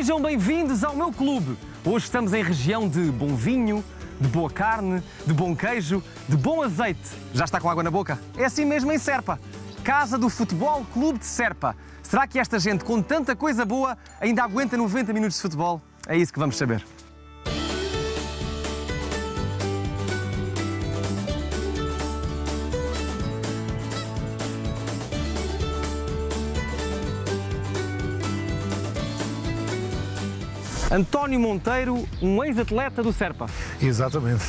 Sejam bem-vindos ao meu clube. Hoje estamos em região de bom vinho, de boa carne, de bom queijo, de bom azeite. Já está com água na boca? É assim mesmo em Serpa. Casa do Futebol Clube de Serpa. Será que esta gente, com tanta coisa boa, ainda aguenta 90 minutos de futebol? É isso que vamos saber. António Monteiro, um ex-atleta do Serpa. Exatamente.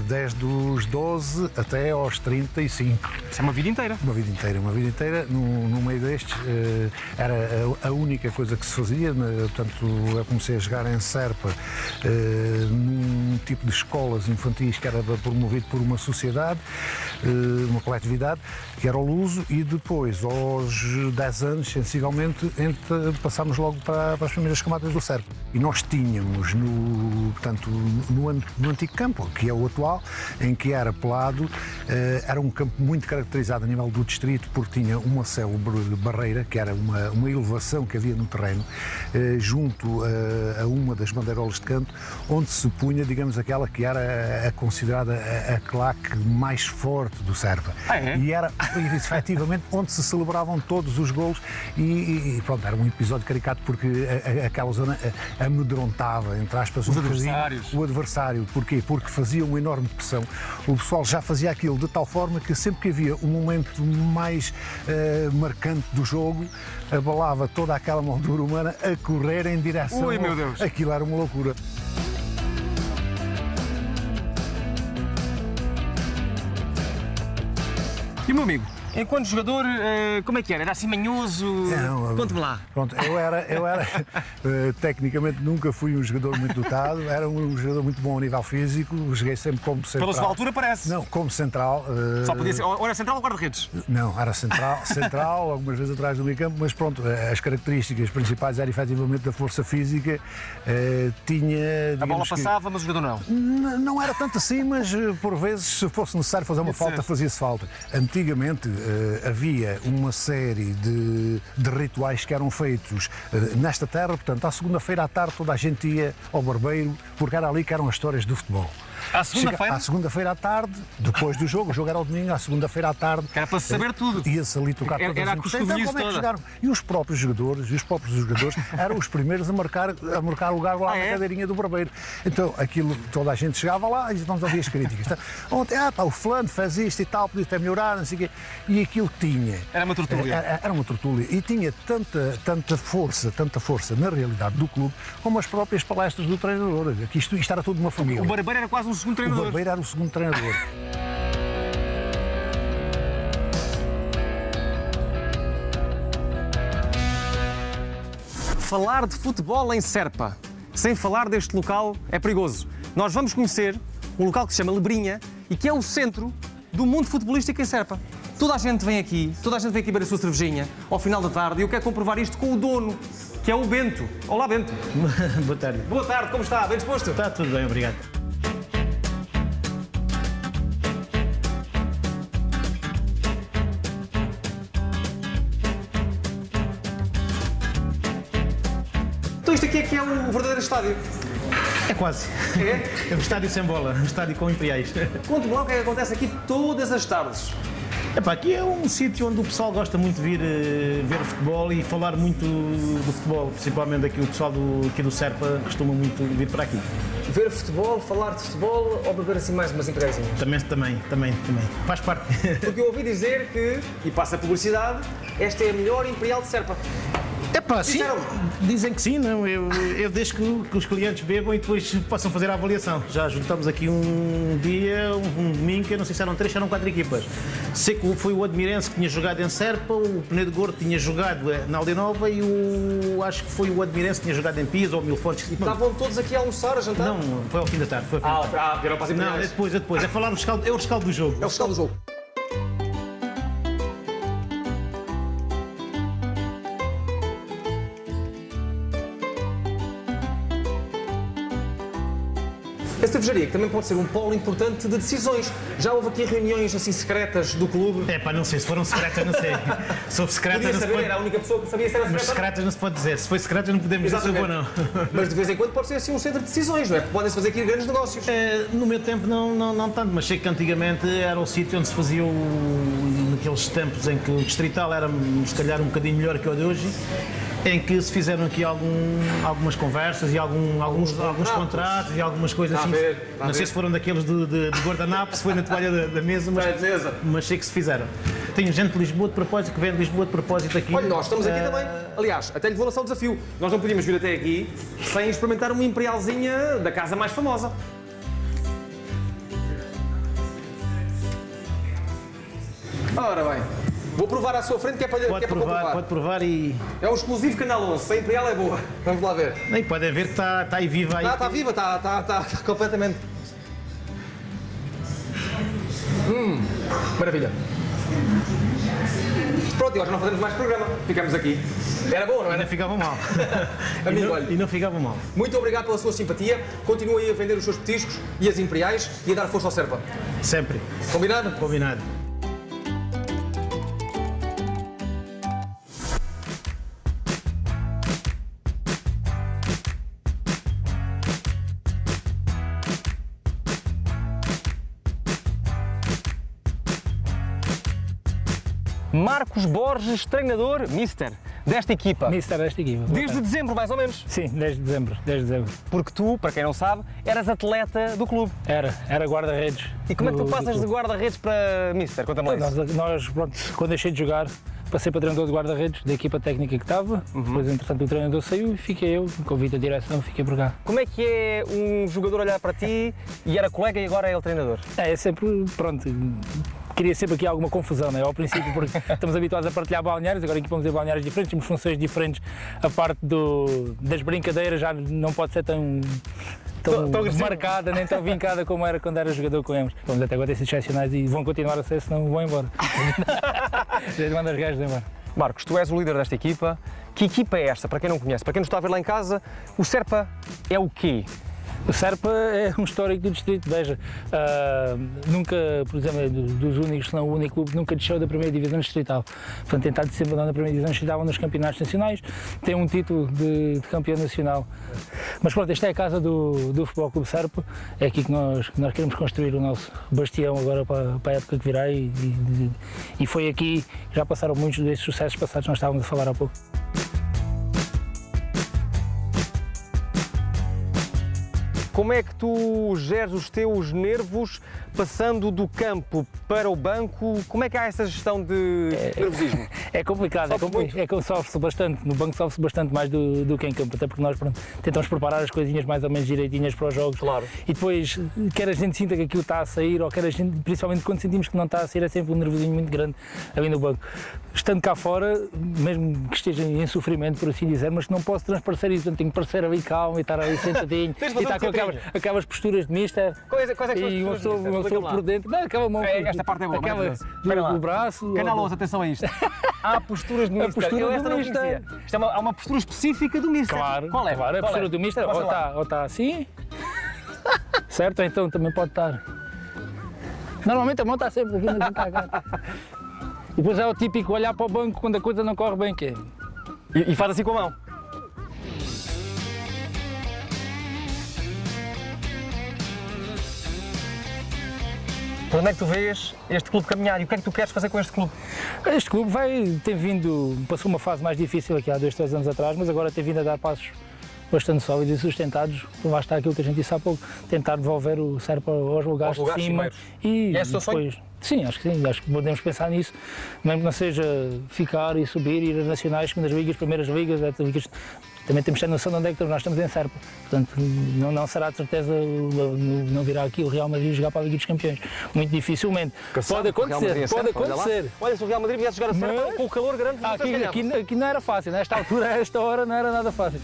Desde os 12 até aos 35. Isso é uma vida inteira. Uma vida inteira. No meio destes, era a única coisa que se fazia. Portanto, eu comecei a jogar em Serpa, num tipo de escolas infantis que era promovido por uma sociedade, uma coletividade, que era o Luso, e depois, aos 10 anos, sensivelmente, passámos logo para as primeiras camadas do Serpa. E nós tínhamos, no antigo campo, que é o atual, em que era pelado, era um campo muito caracterizado a nível do distrito, porque tinha uma célebre barreira, que era uma elevação que havia no terreno, junto a uma das bandeirolas de canto, onde se punha, digamos, aquela que era considerada a claque mais forte do Serpa. E era, efetivamente, onde se celebravam todos os golos e pronto, era um episódio caricato, porque aquela zona amedrontava, entre aspas, o adversário. Porquê? Porque fazia uma enorme pressão. O pessoal já fazia aquilo de tal forma que sempre que havia um momento mais marcante do jogo, abalava toda aquela moldura humana a correr em direção. Ui, meu Deus! Aquilo era uma loucura. E o meu amigo, enquanto jogador, como é que era? Era assim manhoso? Conte-me lá. Pronto, eu era tecnicamente nunca fui um jogador muito dotado, era um jogador muito bom a nível físico, joguei sempre como central. Pela sua altura parece. Não, como central. Só podia ser, ou era central ou guarda-redes? Não, era central, algumas vezes atrás do meio campo, mas pronto, as características principais eram efetivamente da força física, tinha... A bola passava, mas o jogador não? Não era tanto assim, mas por vezes, se fosse necessário fazer uma falta, fazia-se falta. Antigamente havia uma série de rituais que eram feitos nesta terra, portanto, à segunda-feira à tarde toda a gente ia ao barbeiro, porque era ali que eram as histórias do futebol. À segunda-feira? À segunda-feira à tarde, depois do jogo, o jogo era ao domingo, à segunda-feira à tarde. Era para se saber tudo. Ia-se ali tocar todas Era a coscovilhice toda. Jogaram? E os próprios jogadores eram os primeiros a marcar lugar lá na cadeirinha do barbeiro. Então, aquilo, toda a gente chegava lá e vamos ouvir as críticas. Então, ontem, o fulano fez isto e tal, podia ter melhorado, não sei o quê. E aquilo tinha... Era uma tortúlia. Era uma tortúlia. E tinha tanta força na realidade do clube, como as próprias palestras do treinador. Isto era tudo uma família. O barbeiro era quase um segundo treinador. O barbeiro era o segundo treinador. Falar de futebol em Serpa, sem falar deste local, é perigoso. Nós vamos conhecer um local que se chama Lebrinha e que é o centro do mundo futebolístico em Serpa. Toda a gente vem aqui beber a sua cervejinha ao final da tarde, e eu quero comprovar isto com o dono, que é o Bento. Olá, Bento. Boa tarde. Boa tarde, como está? Bem disposto? Está tudo bem, obrigado. Então isto aqui é que é o verdadeiro estádio. É quase. É? É um estádio sem bola, um estádio com imperiais. Conte-me lá o que é que acontece aqui todas as tardes. Aqui é um sítio onde o pessoal gosta muito de vir ver futebol e falar muito do futebol, principalmente aqui o pessoal aqui do Serpa costuma muito vir para aqui. Ver futebol, falar de futebol ou beber assim mais umas imperiaisinhas? Também. Faz parte. Porque eu ouvi dizer que, e passa a publicidade, esta é a melhor imperial de Serpa. Sim, dizem que sim, não? Eu deixo que os clientes bebam e depois possam fazer a avaliação. Já juntamos aqui um dia, um domingo, que eu não sei se eram 3, se eram 4 equipas. Sei que foi o Admirense que tinha jogado em Serpa, o Penedo de Gordo tinha jogado na Aldenova e acho que foi o Admirense que tinha jogado em Pisa ou Milfontes. Estavam todos aqui a almoçar, a jantar? Não, foi ao fim da tarde. Vieram para as imperiais. Não, é depois. É falar no rescaldo, é o rescaldo do jogo. É o rescaldo do jogo. A cervejaria que também pode ser um polo importante de decisões. Já houve aqui reuniões assim secretas do clube? É pá, não sei, se foram secretas, não sei. Se houve secretas, Podia não se saber, pode... era a única pessoa que sabia se era Mas secreta. secretas não se pode dizer. Se foi secretas não podemos dizer se foi ou não. Mas de vez em quando pode ser assim um centro de decisões, não é? Podem-se fazer aqui grandes negócios. No meu tempo não tanto, mas sei que antigamente era o sítio onde se fazia naqueles tempos em que o distrital era se calhar um bocadinho melhor que o de hoje, em que se fizeram aqui algumas conversas e alguns contratos e algumas coisas assim. Não sei se foram daqueles de guardanapo, se foi na toalha da mesa, mas sei que se fizeram. Tenho gente de Lisboa de propósito que vem de Lisboa de propósito aqui. Olha, nós estamos aqui também. Aliás, até lhe vou lançar o desafio. Nós não podíamos vir até aqui sem experimentar uma imperialzinha da casa mais famosa. Ora bem, vou provar à sua frente que é para, comprovar. Pode provar e... É um exclusivo Canal 11, a imperial é boa. Vamos lá ver. Nem podem ver que está aí viva aí. Está viva, está completamente. Maravilha. Pronto, e hoje não fazemos mais programa. Ficamos aqui. Era bom, não Ainda era? ficava mal. Amigo, olha. E não ficava mal. Muito obrigado pela sua simpatia. Continue aí a vender os seus petiscos e as imperiais e a dar força ao Serpa. Sempre. Combinado? Combinado. Marcos Borges, treinador, mister, desta equipa. Mister desta equipa. Desde dezembro, mais ou menos. Sim, desde dezembro. Porque tu, para quem não sabe, eras atleta do clube. Era guarda-redes. E como é que tu do passas de clube. guarda-redes para mister? Conta-me lá isso. Nós, pronto, quando deixei de jogar, passei para treinador de guarda-redes da equipa técnica que estava. Depois, entretanto, o treinador saiu e fiquei eu, convite a direção, fiquei por cá. Como é que é um jogador olhar para ti e era colega e agora é ele treinador? É sempre, pronto, queria sempre aqui alguma confusão, não é? Ao princípio, porque estamos habituados a partilhar balneários, agora equipamos em balneários diferentes, temos funções diferentes. A parte das brincadeiras já não pode ser tão marcada, nem tão vincada como era quando era jogador com eles. Vamos até agora ter sido excepcionais e vão continuar a ser, senão vão embora. Já manda os gajos embora. Marcos, tu és o líder desta equipa. Que equipa é esta? Para quem não conhece, para quem nos está a ver lá em casa, o Serpa é o quê? O Serpa é um histórico do distrito, veja, nunca, por exemplo, é dos únicos, se não o único clube, nunca desceu da primeira divisão distrital. Portanto, tem estado sempre na primeira divisão distrital nos campeonatos nacionais, tem um título de campeão nacional. Mas pronto, esta é a casa do Futebol Clube Serpa, é aqui que nós queremos construir o nosso bastião agora para a época que virá e foi aqui, já passaram muitos desses sucessos passados que nós estávamos a falar há pouco. Como é que tu geres os teus nervos passando do campo para o banco? Como é que há essa gestão de nervosismo? É complicado, é que sofre-se bastante, no banco sofre-se bastante mais do que em campo, até porque nós tentamos preparar as coisinhas mais ou menos direitinhas para os jogos. Claro. E depois, quer a gente sinta que aquilo está a sair, ou quer a gente, principalmente quando sentimos que não está a sair, é sempre um nervosinho muito grande ali no banco. Estando cá fora, mesmo que esteja em sofrimento, por assim dizer, mas que não posso transparecer isso, portanto tenho que parecer ali calmo e estar ali sentadinho, e estar com aquelas posturas de mister, Quais é que são e uma pessoa por dentro, não, aquela mão, esta parte é boa, do braço. Canal 11, atenção a isto. Há posturas de mister. postura Eu do esta não mister. conhecia. Há uma postura específica do mister. Claro, Qual é? claro, a Qual postura é? do mister ou está assim, certo? Ou então também pode estar. Normalmente a mão está sempre aqui na cara. E depois é o típico olhar para o banco quando a coisa não corre bem, que é. E faz assim com a mão. Para onde é que tu vês este clube caminhar e o que é que tu queres fazer com este clube? Este clube passou uma fase mais difícil aqui há 2, 3 anos atrás, mas agora tem vindo a dar passos bastante sólidos e sustentados. Lá está aquilo que a gente disse há pouco, tentar devolver o Serpa aos lugares de cima. E é esse o teu depois, sim, acho que podemos pensar nisso, mesmo que não seja ficar e subir, ir às nacionais, segundas ligas, primeiras ligas, também temos que ter noção de onde é que nós estamos em Serpa. Portanto, não será de certeza, não virá aqui o Real Madrid jogar para a Liga dos Campeões. Muito dificilmente. Pode acontecer. Olha, se o Real Madrid viesse jogar a Serpa com o calor grande, aqui não era fácil, nesta altura, a esta hora, não era nada fácil.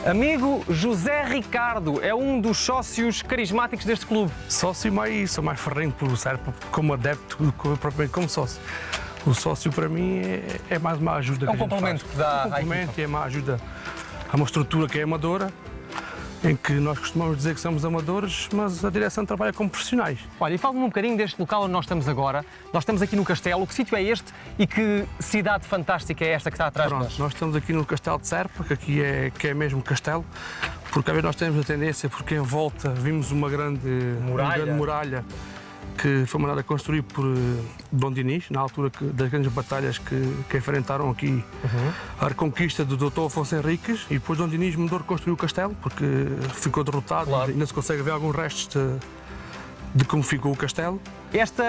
Amigo José Ricardo é um dos sócios carismáticos deste clube. Sócio sou mais ferrenho por Serpa como adepto do que propriamente como sócio. O sócio para mim é mais uma ajuda. É um complemento que dá à complemento, é uma ajuda a uma estrutura que é amadora, em que nós costumamos dizer que somos amadores, mas a direção trabalha como profissionais. Olha, e fala-me um bocadinho deste local onde nós estamos agora. Nós estamos aqui no Castelo. Que sítio é este e que cidade fantástica é esta que está atrás de nós? Pronto, nós estamos aqui no Castelo de Serpa, que aqui que é mesmo castelo, porque às vezes nós temos a tendência, porque em volta vimos uma grande muralha que foi mandada construir por Dom Dinis, na altura das grandes batalhas que enfrentaram aqui a reconquista do Dr. Afonso Henriques, e depois Dom Dinis mandou reconstruir o castelo, porque ficou derrotado, claro. Ainda se consegue ver alguns restos de como ficou o castelo. Esta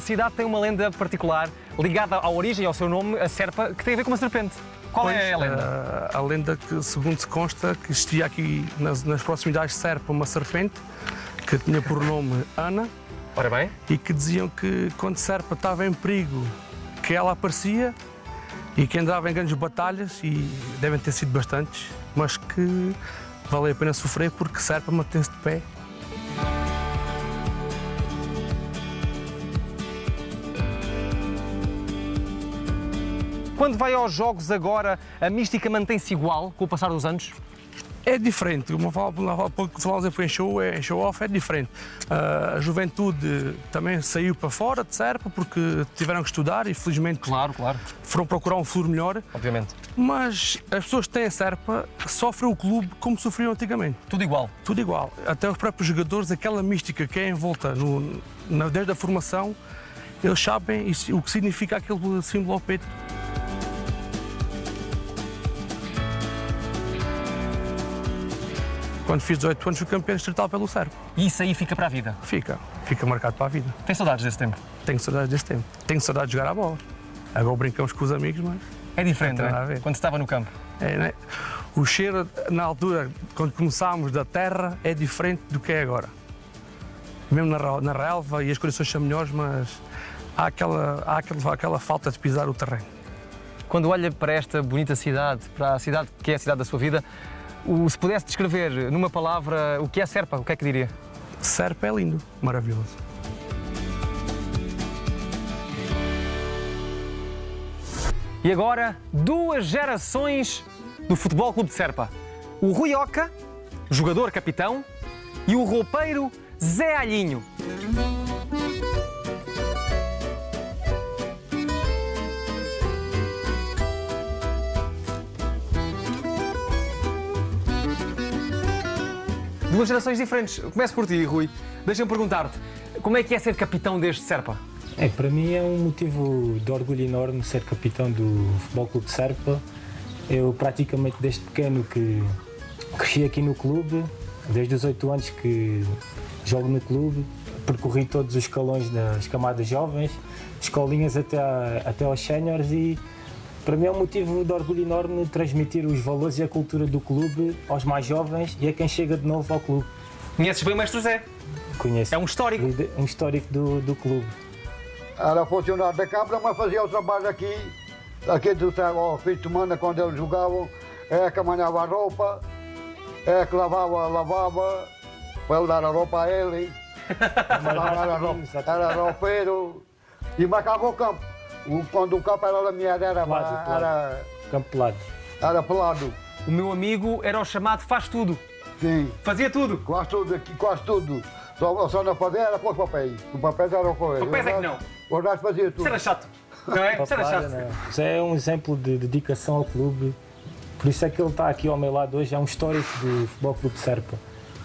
cidade tem uma lenda particular, ligada à origem, ao seu nome, a Serpa, que tem a ver com uma serpente. Qual é a lenda? A lenda que, segundo se consta, que existia aqui nas proximidades de Serpa uma serpente que tinha por nome Ana. Ora bem. E que diziam que quando Serpa estava em perigo, que ela aparecia e que andava em grandes batalhas, e devem ter sido bastantes, mas que valeu a pena sofrer porque Serpa mantém-se de pé. Quando vai aos jogos agora, a mística mantém-se igual com o passar dos anos? É diferente, como falámos em show-off, é diferente. A juventude também saiu para fora de Serpa porque tiveram que estudar e felizmente Claro. foram procurar um futuro melhor. Obviamente. Mas as pessoas que têm a Serpa sofrem o clube como sofriam antigamente. Tudo igual. Tudo igual. Até os próprios jogadores, aquela mística que é em volta, desde a formação, eles sabem o que significa aquele símbolo ao peito. Quando fiz 18 anos, fui campeão distrital pelo Serpa. E isso aí fica para a vida? Fica marcado para a vida. Tem saudades desse tempo? Tenho saudades desse tempo. Tenho saudades de jogar à bola. Agora brincamos com os amigos, mas... É diferente, não tem não nada a é? ver. Quando se estava no campo. Né? O cheiro, na altura, quando começámos da terra, é diferente do que é agora. Mesmo na relva, e as condições são melhores, mas há aquela falta de pisar o terreno. Quando olha para esta bonita cidade, para a cidade que é a cidade da sua vida, se pudesse descrever numa palavra o que é Serpa, o que é que diria? Serpa é lindo, maravilhoso. E agora, duas gerações do Futebol Clube de Serpa. O Rui Oca, jogador capitão, e o roupeiro Zé Alhinho. Duas gerações diferentes. Começo por ti, Rui. Deixa-me perguntar-te, como é que é ser capitão deste Serpa? Para mim é um motivo de orgulho enorme ser capitão do Futebol Clube de Serpa. Eu praticamente desde pequeno que cresci aqui no clube, desde os 8 anos que jogo no clube, percorri todos os escalões das camadas jovens, escolinhas até aos séniores, e para mim é um motivo de orgulho enorme transmitir os valores e a cultura do clube aos mais jovens e a quem chega de novo ao clube. Conheces bem o Mestre Zé? Conheço. É um histórico. Um histórico do clube. Era funcionário da Câmara, mas fazia o trabalho aqui ao fim de semana, quando eles jogavam, que amanhava a roupa, que lavava, para ele dar a roupa a ele, era roupeiro e marcava o campo. Quando o campo era da minha era campo pelado. Era pelado. O meu amigo era o chamado faz tudo. Sim. Fazia tudo. Quase tudo aqui, quase tudo. Só não fazia era pôr papéis. Os papéis eram com ele. Papéis é que não. O resto fazia tudo. Isso era chato. Não é? Isso era chato. Isso é um exemplo de dedicação ao clube. Por isso é que ele está aqui ao meu lado hoje. É um histórico do Futebol Clube de Serpa.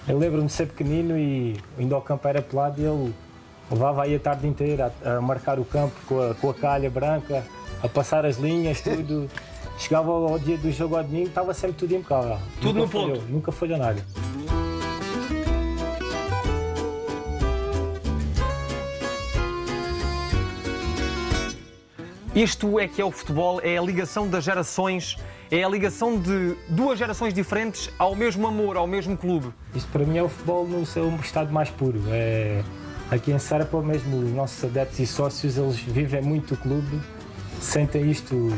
Eu lembro-me de ser pequenino e indo ao campo era pelado, e ele levava aí a tarde inteira a marcar o campo com a calha branca, a passar as linhas, tudo. Chegava ao dia do jogo ao domingo, estava sempre tudo impecável. Tudo no ponto. Nunca falhou nada. Isto é que é o futebol, é a ligação das gerações, é a ligação de duas gerações diferentes ao mesmo amor, ao mesmo clube. Isto para mim é o futebol no seu estado mais puro. Aqui em Serpa mesmo, os nossos adeptos e sócios, eles vivem muito o clube, sentem isto,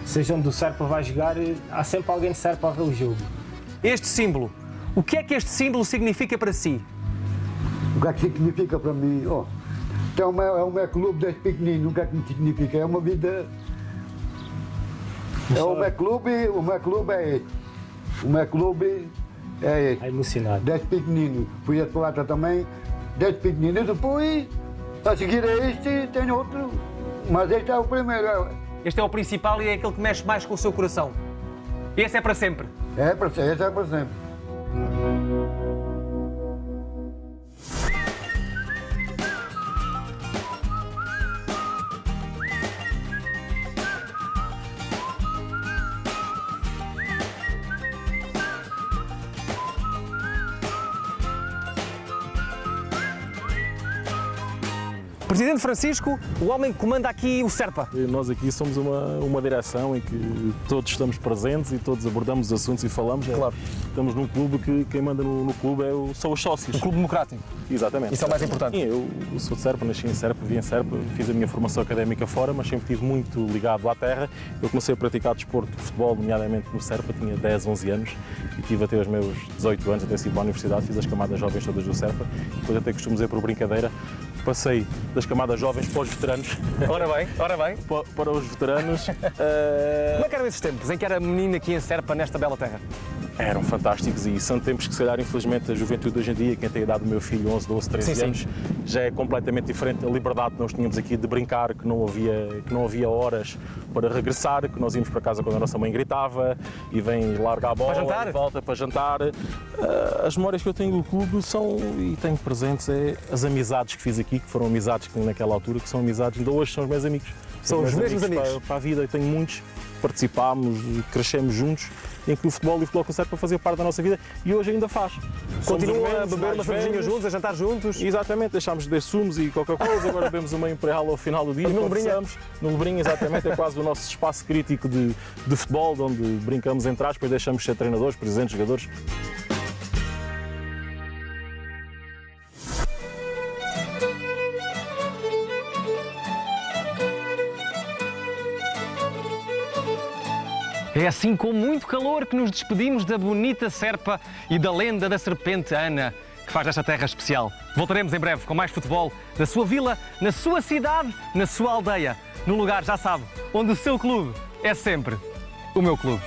seja onde o Serpa vai jogar, há sempre alguém de Serpa a ver o jogo. Este símbolo, o que é que este símbolo significa para si? O que é que significa para mim? Oh, então é o meu clube desde pequenino, o que é que me significa? É uma vida... o meu clube é este. O meu clube é este. É emocionado. Desde pequenino. Fui atleta também, desde pequenino. E depois, a seguir a este, tenho outro. Mas este é o primeiro. Este é o principal e é aquele que mexe mais com o seu coração. Esse é para sempre. Esse é para sempre. Presidente Francisco, o homem que comanda aqui o Serpa. Nós aqui somos uma direção em que todos estamos presentes e todos abordamos os assuntos e falamos. Claro. Estamos num clube que quem manda no clube são os sócios. O Clube Democrático. Exatamente. Isso é o mais importante. Sim, eu sou de Serpa, nasci em Serpa, vivi em Serpa, fiz a minha formação académica fora, mas sempre estive muito ligado à terra. Eu comecei a praticar desporto de futebol, nomeadamente no Serpa, tinha 10, 11 anos e tive até os meus 18 anos, até sair para a universidade, fiz as camadas jovens todas do Serpa. Depois até costumo dizer por brincadeira, passei das camadas jovens para os veteranos. Ora bem. Para os veteranos. Como é que eram esses tempos em que era menino aqui em Serpa, nesta bela terra? Eram fantásticos e são tempos que, se calhar, infelizmente, a juventude hoje em dia, quem tem a idade do meu filho, 11, 12, 13 anos, já é completamente diferente. A liberdade que nós tínhamos aqui de brincar, que não havia horas para regressar, que nós íamos para casa quando a nossa mãe gritava e vem largar a bola para jantar? E volta para jantar. As memórias que eu tenho do clube são, e tenho presentes, as amizades que fiz aqui, que foram amizades que naquela altura, que são amizades, ainda hoje são os meus amigos. São os mesmos amigos. Para a vida, eu tenho muitos, participámos, crescemos juntos, em que o futebol e o futebol com Serpa fazia parte da nossa vida e hoje ainda faz. Continuam a beber mais uma cervejinha velhos. juntos, a jantar juntos. Exatamente, deixámos de beber sumos e qualquer coisa, agora bebemos uma Imperial ao final do dia. No Lebrinha. No Lebrinha, exatamente, é quase o nosso espaço crítico de futebol, onde brincamos entre aspas, deixamos de ser treinadores, presidentes, jogadores. É assim com muito calor que nos despedimos da bonita Serpa e da lenda da serpente Ana, que faz desta terra especial. Voltaremos em breve com mais futebol na sua vila, na sua cidade, na sua aldeia, num lugar, já sabe, onde o seu clube é sempre o meu clube.